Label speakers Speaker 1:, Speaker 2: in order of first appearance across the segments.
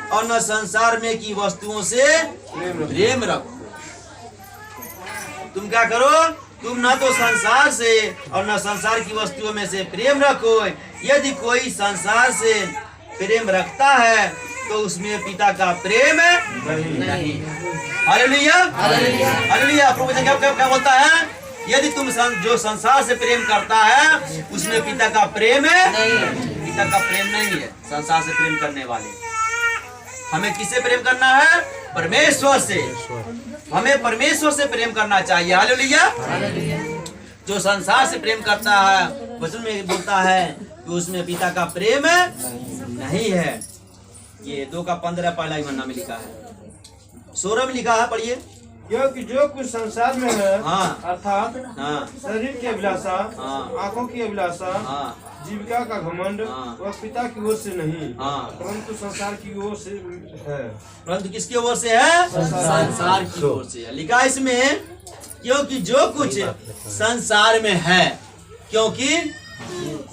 Speaker 1: और न संसार में की वस्तुओं से प्रेम रखो। तुम क्या करो, तुम न तो संसार से और न संसार की वस्तुओं में से प्रेम रखो। यदि कोई संसार से प्रेम रखता है तो उसमें पिता का प्रेम नहीं। Hallelujah, hallelujah. प्रभु वचन क्या बोलता है, यदि तुम जो संसार से प्रेम करता है उसमें पिता का प्रेम नहीं। पिता का प्रेम नहीं है संसार से प्रेम करने वाले। हमें किससे प्रेम करना है, परमेश्वर से। हमें परमेश्वर से प्रेम करना चाहिए। हालेलुया। जो संसार से प्रेम करता है वचन में बोलता है कि उसमें पिता का प्रेम नहीं है। ये 2:15 पहला ही वरना में लिखा है, 16 में लिखा है, पढ़िए।
Speaker 2: क्योंकि जो कुछ संसार में है,
Speaker 1: हाँ,
Speaker 2: अर्थात
Speaker 1: हाँ,
Speaker 2: शरीर की अभिलाषा,
Speaker 1: हाँ,
Speaker 2: आंखों की अभिलाषा,
Speaker 1: हाँ,
Speaker 2: जीविका का घमंड,
Speaker 1: हाँ,
Speaker 2: वह पिता की ओर से नहीं,
Speaker 1: हाँ,
Speaker 2: परंतु संसार की ओर से है।
Speaker 1: परंतु किसकी ओर से है, संसार की ओर से है। लिखा इसमें, क्योंकि जो कुछ संसार में है। क्योंकि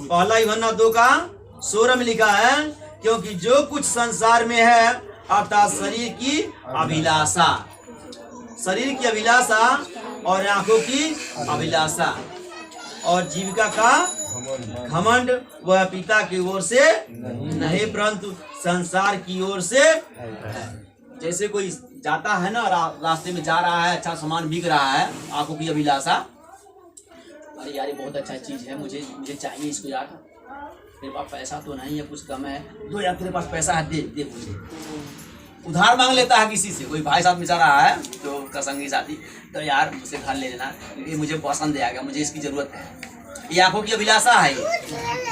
Speaker 1: पहला यूहन्ना 2:16 में लिखा है, क्योंकि जो कुछ संसार में है अर्थात शरीर की अभिलाषा, शरीर की अभिलाषा और आंखों की अभिलाषा और जीविका का घमंड, वह पिता की ओर से नहीं परंतु संसार की ओर से है। जैसे कोई जाता है ना, रास्ते में जा रहा है, अच्छा सामान बिक रहा है, आंखों की अभिलाषा, अरे यार ये बहुत अच्छा चीज है, मुझे चाहिए इसको यार, मेरे पास पैसा तो नहीं है, कुछ कम है, दो यार तेरे पास पैसा है, दे मुझे। उधार मांग लेता है किसी से, कोई भाई साहब में जा रहा है तो उसका संगी साथी, तो यार मुझसे घर ले लेना, ये मुझे पसंद आ गया, मुझे इसकी जरूरत है। ये आंखों की अभिलाषा है, ये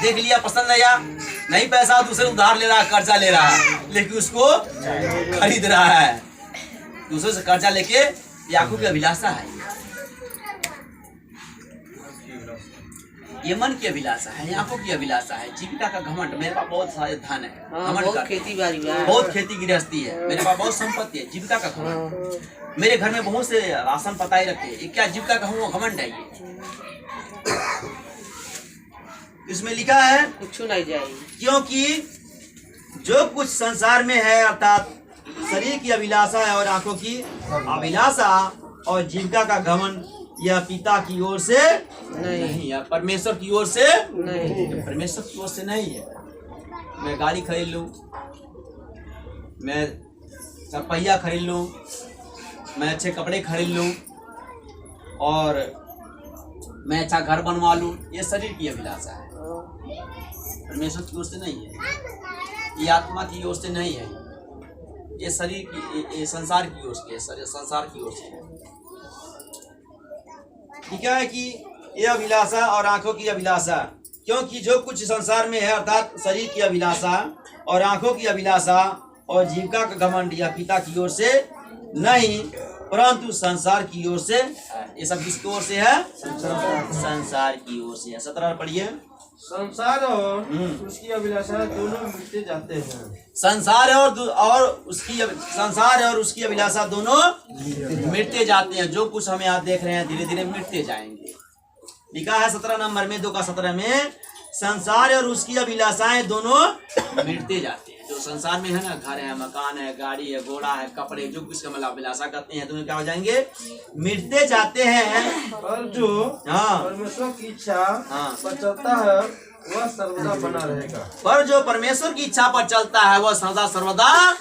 Speaker 1: देख लिया, पसंद आया, नहीं पैसा दूसरे उधार ले रहा है, कर्जा ले रहा है, लेकिन उसको खरीद रहा है, दूसरे से कर्जा लेके। ये आंखों की अभिलाषा है, ये मन की अभिलाषा है, आंखों की अभिलाषा है, जीविका का घमंड, मेरे पास बहुत सारे धन है,
Speaker 3: बहुत खेती बाड़ी,
Speaker 1: बहुत खेती गृहस्थी है, मेरे पास बहुत संपत्ति है, जीविका का घमंड, मेरे घर में बहुत से राशन पताई रखे, ये क्या जीविका का घमंड है। ये इसमें लिखा है,
Speaker 3: कुछ नहीं जाएगी,
Speaker 1: क्योंकि जो कुछ संसार में है अर्थात शरीर की अभिलाषा है और आंखों की अभिलाषा और जीविका का घमंड, यह पिता की ओर से नहीं है, परमेश्वर की ओर से नहीं, परमेश्वर की ओर से नहीं है। मैं गाड़ी खरीद लूं, मैं चरपहिया खरीद लूं, मैं अच्छे कपड़े खरीद लूं और मैं अच्छा घर बनवा लूं, ये शरीर की अभिलाषा है, परमेश्वर की ओर से नहीं है, ये आत्मा की ओर से नहीं है, ये शरीर की, ये संसार की ओर से, संसार की ओर से है। ठीक है कि ये अभिलाषा और आंखों की अभिलाषा, क्योंकि जो कुछ संसार में है अर्थात शरीर की अभिलाषा और आंखों की अभिलाषा और जीविका का घमंड, यह पिता की ओर से नहीं परंतु संसार की ओर से। ये सब किसकी ओर से है, संसार की ओर से है। 17 पढ़िए।
Speaker 2: संसार और उसकी अभिलाषा दोनों मिटते जाते हैं।
Speaker 1: संसार और उसकी अभिलाषा दोनों मिटते जाते हैं। जो कुछ हम यहाँ देख रहे हैं धीरे धीरे मिटते जाएंगे। लिखा है 17 नंबर में 2:17 में, संसार और उसकी अभिलाषाएं दोनों मिटते जाते हैं। जो संसार में है ना, घर है, मकान है, गाड़ी है, घोड़ा है, कपड़े, जो कुछ हम अभिलाषा करते हैं दोनों क्या हो जाएंगे, मिटते जाते हैं।
Speaker 2: और जो परमेश्वर की इच्छा पर चलता है वह सर्वदा बना रहेगा।
Speaker 1: पर जो परमेश्वर की इच्छा पर चलता है वह सदा सर्वदा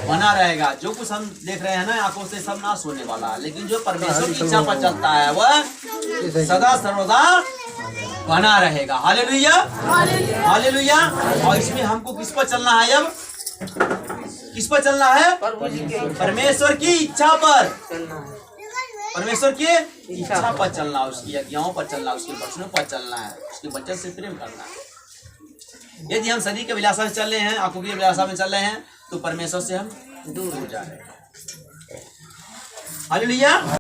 Speaker 1: बना रहेगा। जो कुछ हम देख रहे हैं ना आंखों से सब नाश होने वाला है, लेकिन जो परमेश्वर की इच्छा पर चलता है वह सदा सर्वदा बना रहेगा। Hallelujah, hallelujah. और इसमें हमको किस पर चलना है, अब किस पर चलना है, परमेश्वर की इच्छा पर, परमेश्वर की इच्छा पर चलना, उसकी आज्ञाओं पर चलना, उसके वचनों पर चलना है, उसके वचन से प्रेम करना है। यदि हम शरीर की अभिलाषा में चल रहे हैं, आंखों की अभिलाषा में चल रहे हैं, तो परमेश्वर से हम दूर हो जा रहे हैं। हालेलुया।